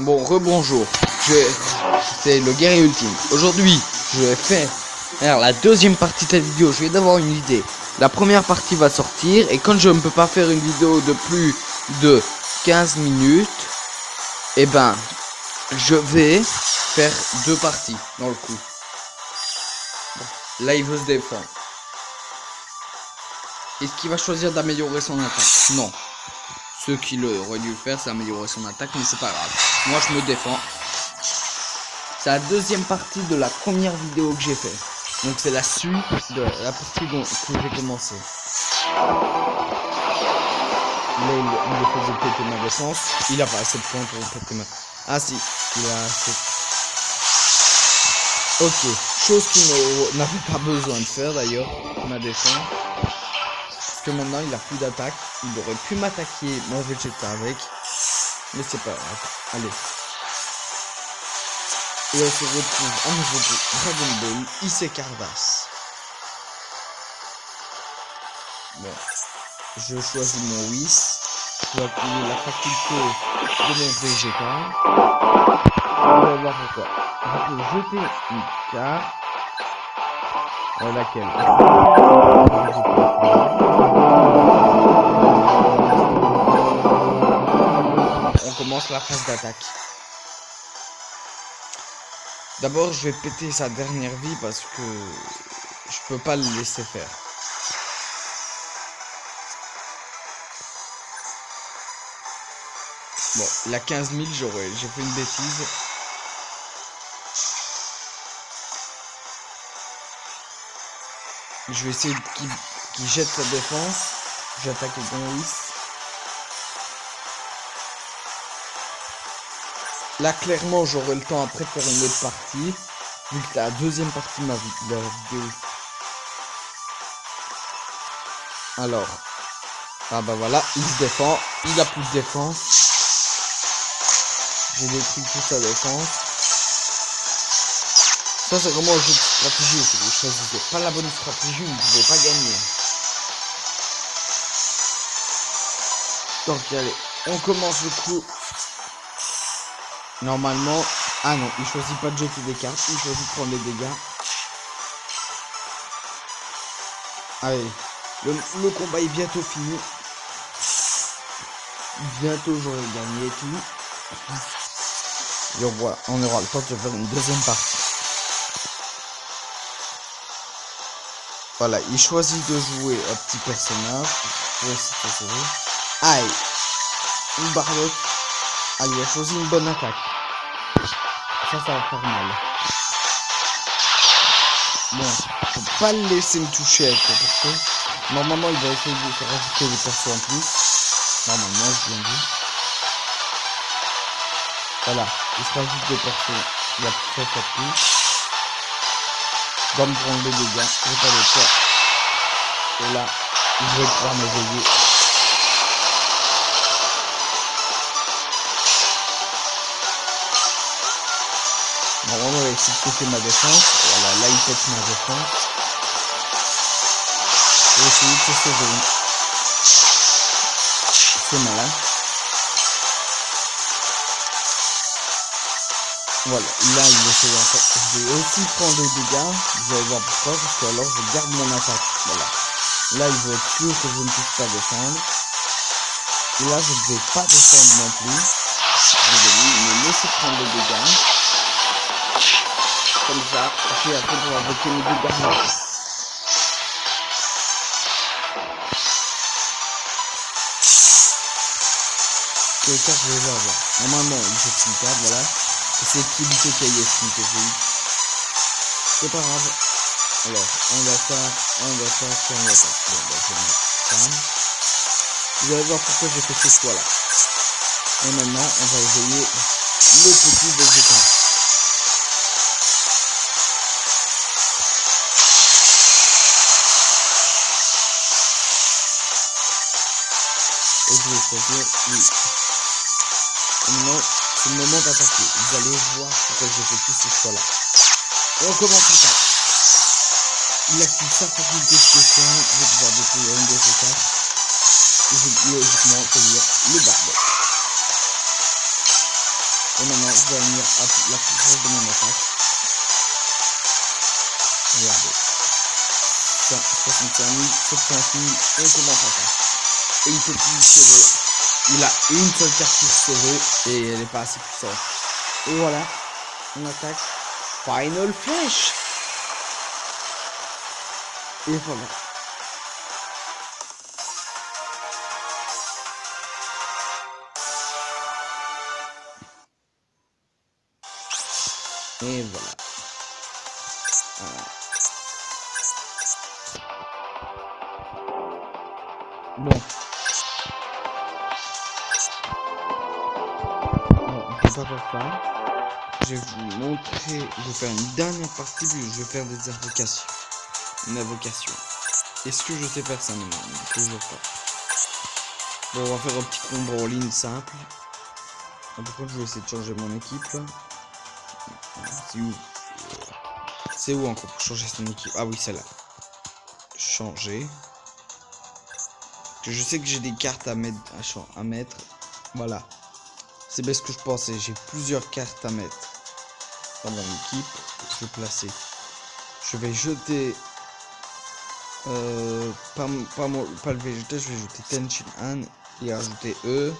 Rebonjour. C'est le guerrier ultime. Aujourd'hui, je vais faire la deuxième partie de cette vidéo. Je vais d'avoir une idée. La première partie va sortir et quand je ne peux pas faire une vidéo de plus de 15 minutes, eh ben, je vais faire deux parties dans le coup. Là, il veut se défendre. Est-ce qu'il va choisir d'améliorer son attaque? Non. Ce qu'il aurait dû faire, c'est améliorer son attaque, mais c'est pas grave. Moi, je me défends. C'est la deuxième partie de la première vidéo que j'ai fait. Donc, c'est la suite de la partie que j'ai commencé. Là, il faisait péter ma défense. Il a pas assez de points pour péter ma... Ah si, il a assez... Ok, chose qu'il n'avait pas besoin de faire d'ailleurs, ma défense. Parce que maintenant, il a plus d'attaque. Il aurait pu m'attaquer mon Vegeta avec. Mais c'est pas grave. Allez. Et on se retrouve en niveau de Dragon Ball Isekardas. Bon. Je choisis mon Whis. Je vais activer la faculté de mon Vegeta. On va voir pourquoi. Je peux jeter une carte. Laquelle? On commence la phase d'attaque. D'abord, je vais péter sa dernière vie parce que je peux pas le laisser faire. Bon, il a 15 000, j'ai fait une bêtise. Je vais essayer qu'il jette sa défense. J'attaque le bon Whis. Là, clairement, j'aurai le temps après de faire une autre partie. Vu que c'est la deuxième partie de ma vidéo. Alors. Ah bah voilà, il se défend. Il a plus de défense. J'ai détruit toute sa défense. Ça, c'est vraiment un jeu de stratégie. Si vous choisissez pas la bonne stratégie, vous ne pouvez pas gagner. Donc, allez, on commence le coup. Normalement... Ah non, il choisit pas de jeter des cartes. Il choisit de prendre les dégâts. Allez, le combat est bientôt fini. Bientôt, j'aurai gagné et tout. Et voilà, on aura le temps de faire une deuxième partie. Voilà, il choisit de jouer un petit personnage. Pour essayer de sauver. Aïe, une barlotte. Ah, il a choisi une bonne attaque. Ça va faire mal. Bon, faut pas le laisser me toucher avec le perso. Normalement, il va essayer de faire rajouter des persos en plus. Normalement, je viens dit. Voilà, il se rajoute des persos. Il a très fort plus. Il va me prendre des dégâts. J'ai pas de choix. Et là, je vais pouvoir m'éveiller. Normalement, il va essayer de péter ma défense. Voilà, là, il pète ma défense. Et essayer de se sauver. C'est malin. Voilà, là, il essaie encore. Je vais aussi prendre des dégâts. Vous allez voir pourquoi. Parce que alors, je garde mon attaque. Voilà. Là, il veut être sûr que je ne puisse pas défendre. Et là, je ne vais pas défendre non plus. Je vais me laisser prendre des dégâts. Comme ça, je vais après pouvoir bloquer mes dégâts. Quelle carte je vais avoir? Normalement, il jette une carte, voilà. Et c'est Kibito Kaioshin que j'ai eu. C'est pas grave. Alors, on attaque. Bon, bah, je vais mettre ça. Vous allez voir pourquoi j'ai fait ce choix-là. Et maintenant, on va éveiller le petit Vegeta. Et je vais choisir lui. Et maintenant, c'est le moment d'attaquer. Vous allez voir pourquoi j'ai fait tous ces choix-là. On commence l'attaque. Il active sa faculté spéciale. Je vais pouvoir détruire une de ses cartes. Et je vais logiquement choisir le barbe. Et maintenant, je dois venir à la puissance de mon attaque. Regardez. Ça, 65 000, 75 000, on commence à faire. Et il peut plus sauver. Il a une seule carte pour sauver et elle est pas assez puissante. Et voilà, on attaque. Final Flash. Et voilà. Et voilà. Bon. Je vais pas faire ça. Je vais vous montrer. Je vais faire une dernière partie, puis je vais faire des invocations. Une invocation. Est-ce que je sais faire ça? Non, toujours pas. Bon, on va faire un petit combat en ligne simple. Par contre, je vais essayer de changer mon équipe là. C'est où? C'est où encore pour changer son équipe? Ah oui, celle-là. Changer. Je sais que j'ai des cartes à mettre. Voilà. C'est bien ce que je pensais. J'ai plusieurs cartes à mettre dans mon équipe. Je vais placer. Je vais jeter. Pas le végétal. Je vais jeter Tenchin Han et rajouter E.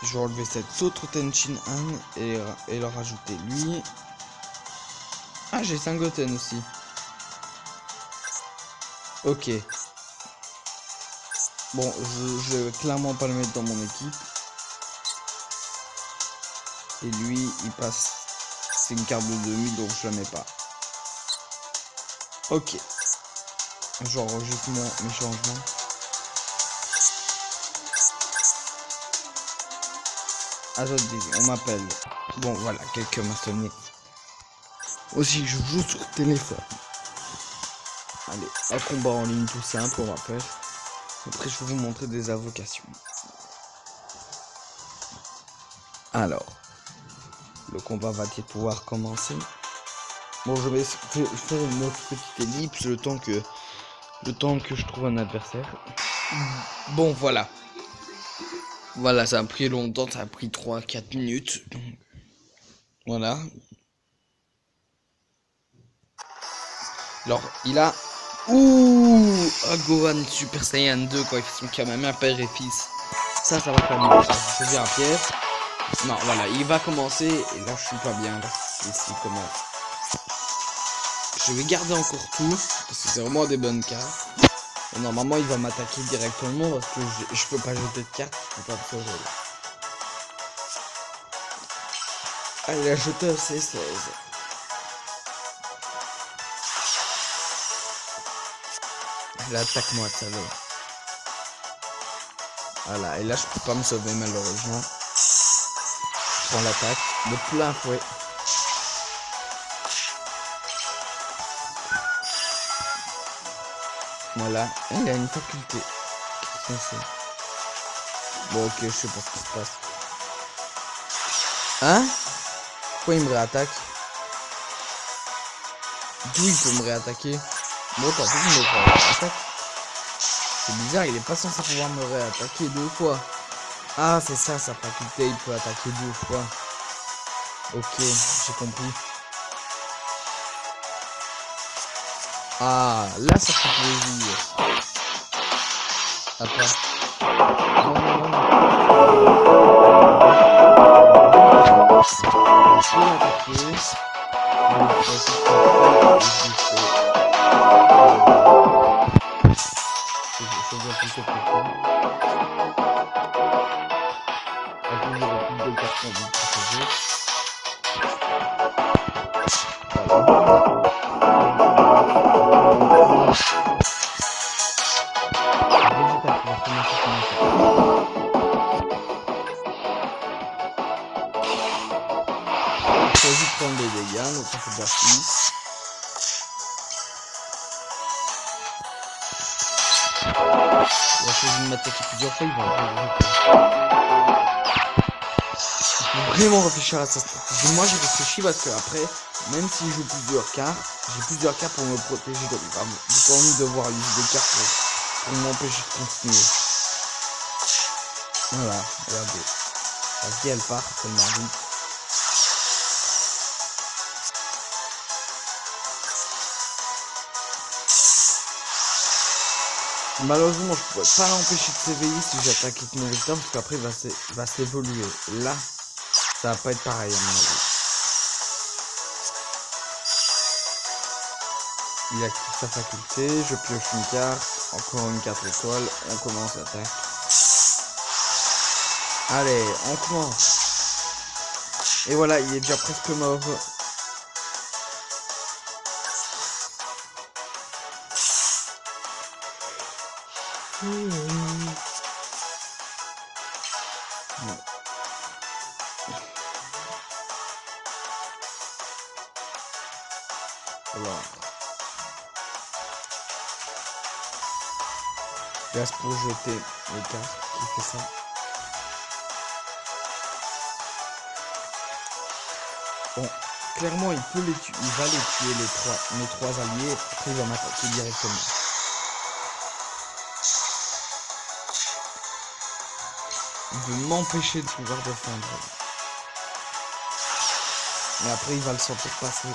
Je vais enlever cet autre Tenchin Han et le rajouter lui. Ah, j'ai Sangoten aussi. Ok. Bon, je vais clairement pas le mettre dans mon équipe. Et lui, il passe. C'est une carte de 2000, donc je la mets pas. Ok. J'enregistre mes changements. Attendez, on m'appelle. Bon, voilà, quelqu'un m'a sonné. Aussi, je joue sur téléphone. Allez, un combat en ligne tout simple, on va faire. Après, je vais vous montrer des invocations. Alors, le combat va-t-il pouvoir commencer? Bon, je vais faire une autre petite ellipse le temps que je trouve un adversaire. Bon, voilà. Voilà, ça a pris longtemps, ça a pris 3-4 minutes. Donc, voilà. Alors, il a... Ouh, Gohan Super Saiyan 2 quand il fait son Kamehameha père et fils. Ça va faire mieux. Je viens à Pierre. Non, voilà, il va commencer. Et là, je suis pas bien. Ici, commence. Je vais garder encore tout. Parce que c'est vraiment des bonnes cartes. Et normalement, il va m'attaquer directement. Parce que je peux pas jeter de cartes. Je peux pas faire jouer. Ah, il a jeté un C16. Là, attaque-moi, ça va. Voilà, et là, je peux pas me sauver, malheureusement. Je prends l'attaque de plein fouet. Voilà, et il a une faculté. Qu'est-ce que c'est? Bon, ok, je sais pas ce qui se passe. Hein? Pourquoi il me réattaque? D'où il peut me réattaquer? Bon, tant pis, il me réattaque. C'est bizarre, il est pas censé pouvoir me réattaquer 2 fois. Ah, c'est ça, sa faculté, il peut attaquer 2 fois. Ok, j'ai compris. Ah, là, ça fait plaisir. Attends. Non, non, non. Je vais l'attaquer. Choisis de prendre des dégâts, donc ça fait déjà 6. Il a choisi de m'attaquer plusieurs fois, il faut vraiment réfléchir à sa stratégie. Moi j'ai réfléchi parce que après, même si je joue plusieurs cartes, j'ai plusieurs cartes pour me protéger, donc j'ai pas envie de devoir utiliser des cartes pour m'empêcher de continuer. Voilà, regardez. Vas-y, elle part tellement vite. Malheureusement, je pourrais pas l'empêcher de s'éveiller si j'attaque avec mon victim parce qu'après il va s'évoluer. Là, ça va pas être pareil à mon avis. Il active sa faculté, je pioche une carte, encore une carte étoile, on commence l'attaque. Allez, on commence. Et voilà, il est déjà presque mort. Alors. Gaz pour jeter les cartes, qui fait ça. Bon, clairement il peut les tuer, il va les tuer mes trois alliés, après il va m'attaquer directement. Il veut m'empêcher de pouvoir défendre. Mais après il va le sentir passer.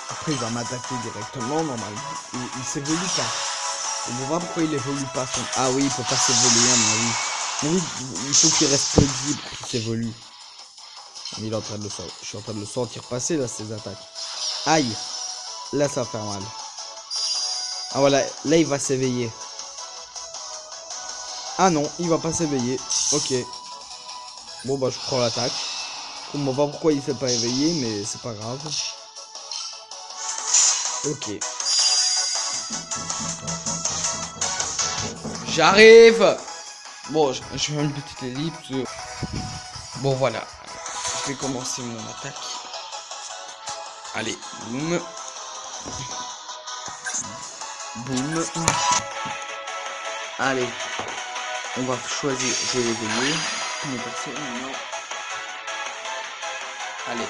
Après il va m'attaquer directement normalement. Il s'évolue pas. On ne voit pas pourquoi il évolue pas son... Ah oui, il peut pas s'évoluer à mon avis. Oui, il faut qu'il reste paisible pour qu'il s'évolue. Il est en train de le sentir. Je suis en train de le sentir passer là, ses attaques. Aïe. Là ça va faire mal. Ah voilà, là il va s'éveiller. Ah non, il va pas s'éveiller. Ok. Bon bah je prends l'attaque. Je comprends pas pourquoi il s'est pas éveillé, mais c'est pas grave. Ok. J'arrive. Bon, je fais une petite ellipse. Bon voilà. Je vais commencer mon attaque. Allez, boum. Boum. Allez. On va choisir. Je vais éveiller. Mon perso maintenant. Allez.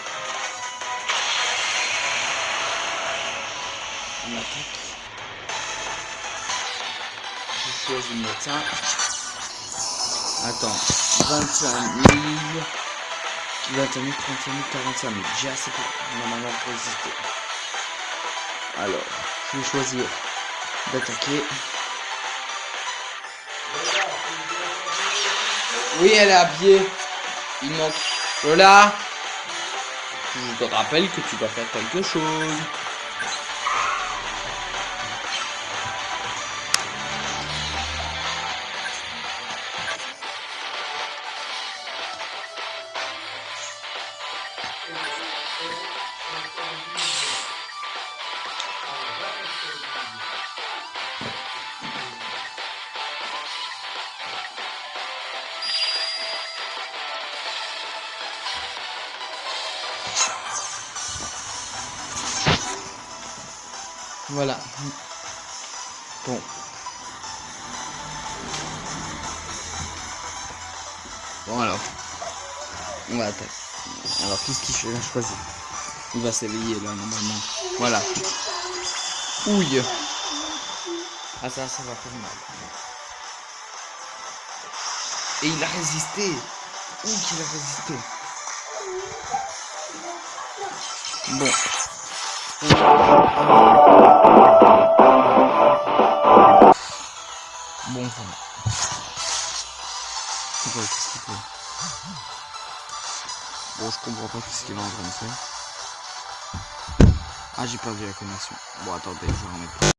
On attaque. Je choisis le médecin. Attends. 25 000. 25 000, 35 000, 45 000. J'ai assez pour normalement pour résister. Alors, je vais choisir d'attaquer. Oui, elle est à pied. Il manque. Lola, je te rappelle que tu dois faire quelque chose. Voilà. Bon. Bon alors. On va attaquer. Alors qu'est-ce qu'il va choisir? Il va s'éveiller là normalement. Voilà. Ouille. Ah ça va faire mal. Et il a résisté. Ouh qu'il a résisté. Bon. Bon, voilà. Qu'est-ce qu'il fait? Bon, je comprends pas ce qu'il est en train de faire. Ah, j'ai perdu la connexion. Bon, attendez, je vais remettre.